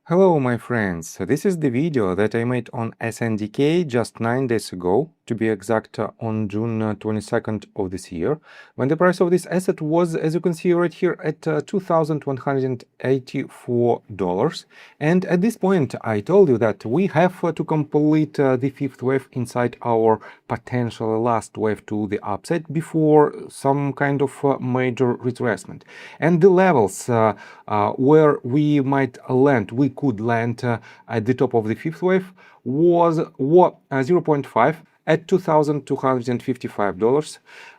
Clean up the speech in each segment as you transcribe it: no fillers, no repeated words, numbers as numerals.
Hello my friends, this is the video that I made on SNDK just 9 days ago, to be exact on June 22nd of this year, when the price of this asset was, as you can see right here, at $2,184. And at this point I told you that we have to complete the fifth wave inside our potential last wave to the upside before some kind of major retracement. And the levels where we might land, we could land at the top of the fifth wave was 0.5 at $2,255.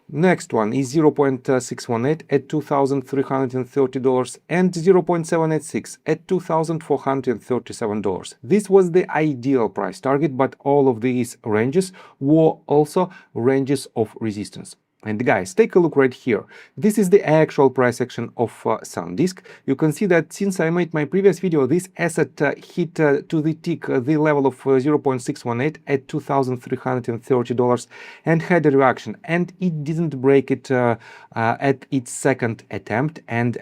Next one is 0.618 at $2,330 and 0.786 at $2,437. This was the ideal price target, but all of these ranges were also ranges of resistance. And guys, take a look right here. This is the actual price action of Sandisk. You can see that since I made my previous video, this asset hit to the tick the level of 0.618 at $2,330 and had a reaction, and it didn't break it at its second attempt, and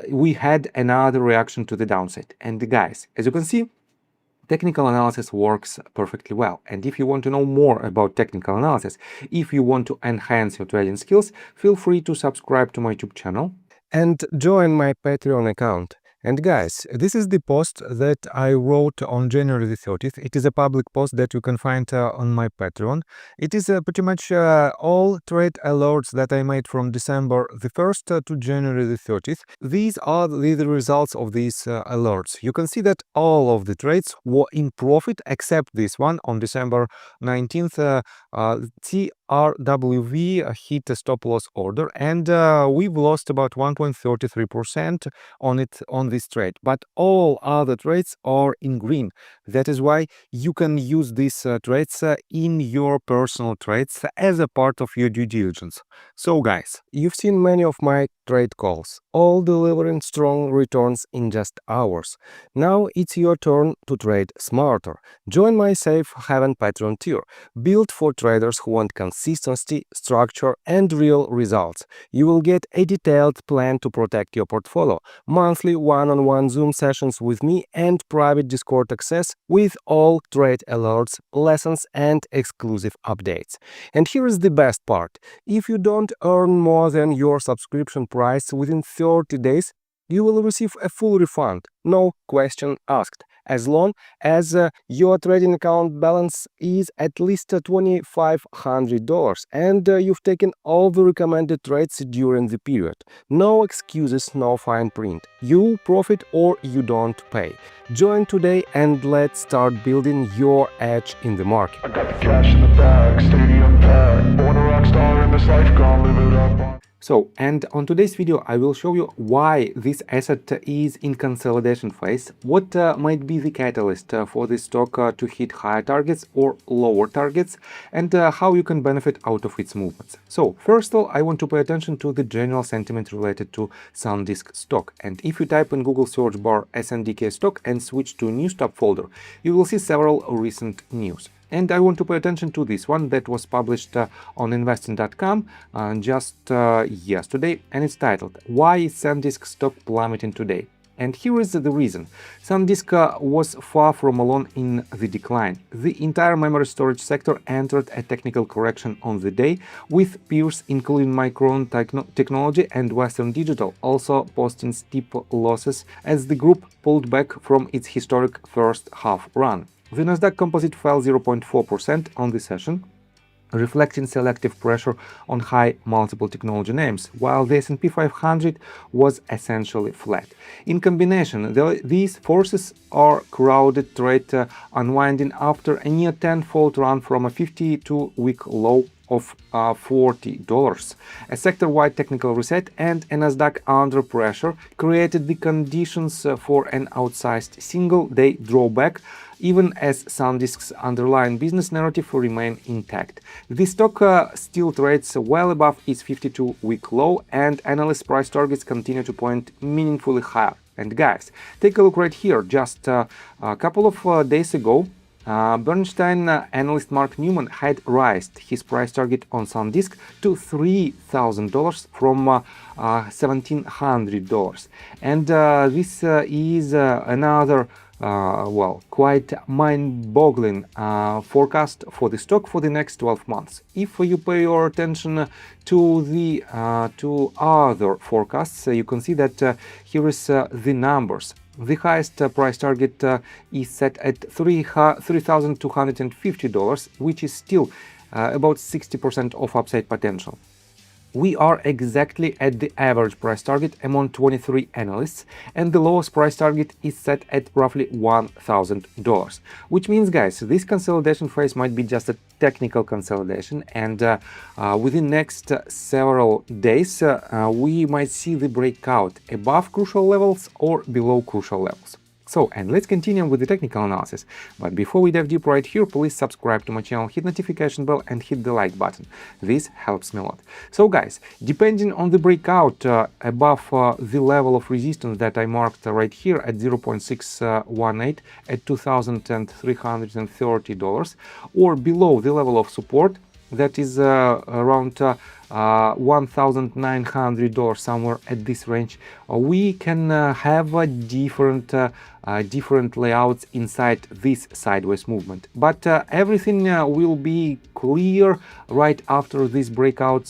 we had another reaction to the downside. And guys, as you can see, technical analysis works perfectly well. And if you want to know more about technical analysis, if you want to enhance your trading skills, feel free to subscribe to my YouTube channel and join my Patreon account. And guys, this is the post that I wrote on January the 30th. It is a public post that you can find on my Patreon. It is pretty much all trade alerts that I made from December the 1st to January the 30th. These are the results of these alerts. You can see that all of the trades were in profit except this one on December 19th. TRWV hit a stop loss order, and we've lost about 1.33% on this trade, but all other trades are in green. That is why you can use these trades in your personal trades as a part of your due diligence. So guys, you've seen many of my trade calls, all delivering strong returns in just hours. Now it's your turn to trade smarter. Join my Safe Haven Patreon tier, built for traders who want consistency, structure, and real results. You will get a detailed plan to protect your portfolio, monthly one-on-one Zoom sessions with me, and private Discord access with all trade alerts, lessons, and exclusive updates. And here is the best part. If you don't earn more than your subscription price within 30 days, you will receive a full refund, no question asked, as long as your trading account balance is at least $2,500 and you've taken all the recommended trades during the period. No excuses, no fine print. You profit or you don't pay. Join today and let's start building your edge in the market. I got the cash in the bag, stadium packed, born a rock star in this life, gonna live it up. So, and on today's video, I will show you why this asset is in consolidation phase, what might be the catalyst for this stock to hit higher targets or lower targets, and how you can benefit out of its movements. So, first of all, I want to pay attention to the general sentiment related to Sandisk stock. And if you type in Google search bar SNDK stock and switch to News tab folder, you will see several recent news. And I want to pay attention to this one that was published on investing.com just yesterday, and it's titled, "Why is Sandisk stock plummeting today?" And here is the reason. Sandisk was far from alone in the decline. The entire memory storage sector entered a technical correction on the day, with peers including Micron Technology and Western Digital also posting steep losses as the group pulled back from its historic first half run. The Nasdaq Composite fell 0.4% on the session, reflecting selective pressure on high multiple technology names, while the S&P 500 was essentially flat. In combination, these forces are crowded trade unwinding after a near tenfold run from a 52-week low of $40. A sector-wide technical reset and a Nasdaq under pressure created the conditions for an outsized single-day drawback, even as Sandisk's underlying business narrative remain intact. The stock still trades well above its 52-week low, and analyst price targets continue to point meaningfully higher. And guys, take a look right here. Just a couple of days ago, Bernstein analyst Mark Newman had raised his price target on Sandisk to $3,000 from $1,700. And this is another well, quite mind-boggling forecast for the stock for the next 12 months. If you pay your attention to the to other forecasts, you can see that here is the numbers. The highest price target is set at $3,250, which is still about 60% of upside potential. We are exactly at the average price target among 23 analysts, and the lowest price target is set at roughly $1,000. Which means, guys, this consolidation phase might be just a technical consolidation, and within next several days we might see the breakout above crucial levels or below crucial levels. So, and let's continue with the technical analysis. But before we dive deep right here, please subscribe to my channel, hit notification bell and hit the like button. This helps me a lot. So guys, depending on the breakout above the level of resistance that I marked right here at 0.618 at $2,330, or below the level of support that is around $1,900, somewhere at this range, we can have a different layouts inside this sideways movement. But everything will be clear right after this breakout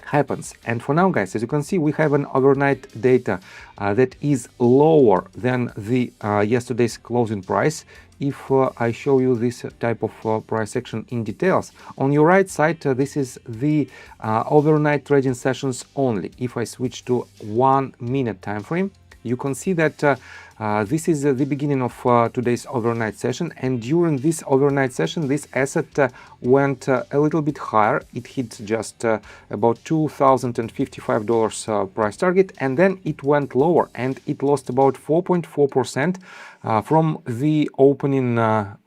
happens. And for now, guys, as you can see, we have an overnight data that is lower than the yesterday's closing price. If I show you this type of price action in details, on your right side, this is the overnight trading sessions only. If I switch to 1 minute time frame, you can see that this is the beginning of today's overnight session, and during this overnight session this asset went a little bit higher. It hit just about $2,055 price target, and then it went lower and it lost about 4.4% from the opening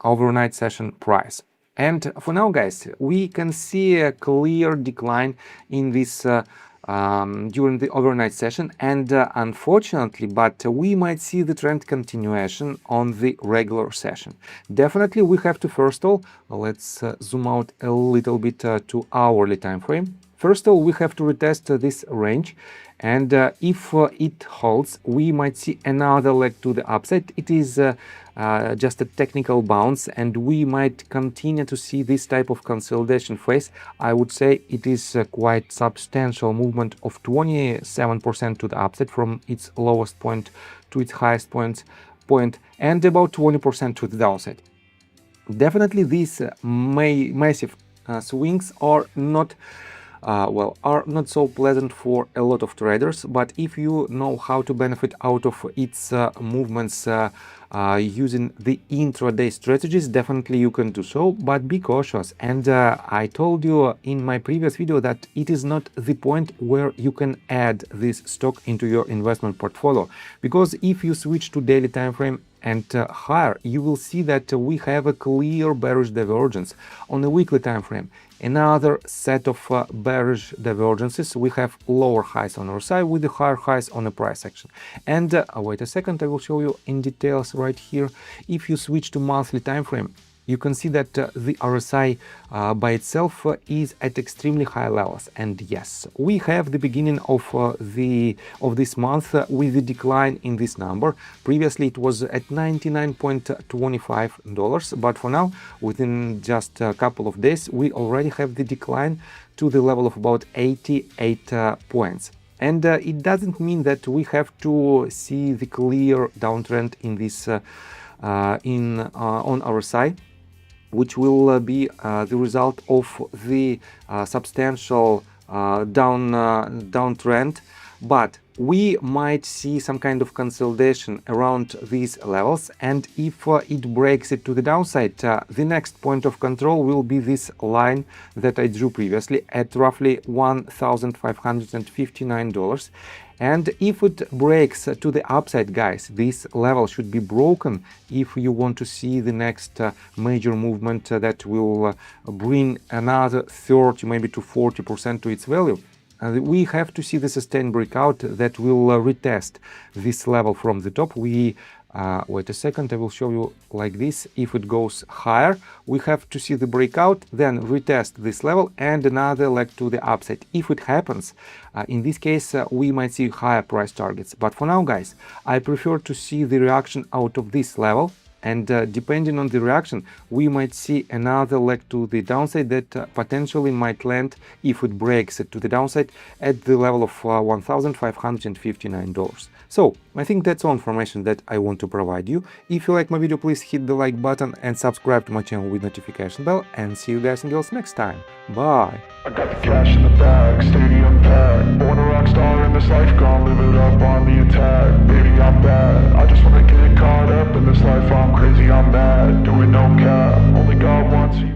overnight session price. And for now, guys, we can see a clear decline in this during the overnight session, and unfortunately, but we might see the trend continuation on the regular session. Definitely we have to, first of all, let's zoom out a little bit to hourly time frame. First of all, we have to retest this range, and if it holds, we might see another leg to the upside. It is just a technical bounce, and we might continue to see this type of consolidation phase. I would say it is a quite substantial movement of 27% to the upside from its lowest point to its highest point, and about 20% to the downside. Definitely these massive swings are not are not so pleasant for a lot of traders, but if you know how to benefit out of its movements using the intraday strategies, definitely you can do so, but be cautious. And I told you in my previous video that it is not the point where you can add this stock into your investment portfolio, because if you switch to daily time frame and higher, you will see that we have a clear bearish divergence. On a weekly time frame, another set of bearish divergences. We have lower highs on our side with the higher highs on the price action. And wait a second, I will show you in details right here. If you switch to monthly time frame, you can see that the RSI by itself is at extremely high levels. And yes, we have the beginning of this month with the decline in this number. Previously it was at $99.25, but for now, within just a couple of days, we already have the decline to the level of about 88 points. And it doesn't mean that we have to see the clear downtrend in this on our side, which will be the result of the substantial downtrend, but we might see some kind of consolidation around these levels, and if it breaks it to the downside, the next point of control will be this line that I drew previously at roughly $1,559. And if it breaks to the upside, guys, this level should be broken if you want to see the next major movement that will bring another 30, maybe to 40% to its value. We have to see the sustained breakout that will retest this level from the top. We Wait a second, I will show you like this. If it goes higher, we have to see the breakout, then retest this level and another leg to the upside. If it happens, in this case, we might see higher price targets. But for now, guys, I prefer to see the reaction out of this level. And depending on the reaction, we might see another leg to the downside that potentially might land, if it breaks it to the downside, at the level of $1,559. So I think that's all information that I want to provide you. If you like my video, please hit the like button and subscribe to my channel with notification bell, and see you guys and girls next time. Bye! I got the cash in the bag, stadium packed. Born a rock star in this life, gonna live it up on the attack. Baby, I'm bad, I just wanna get caught up in this life. I'm crazy, I'm mad, doing no cap. Only God wants you.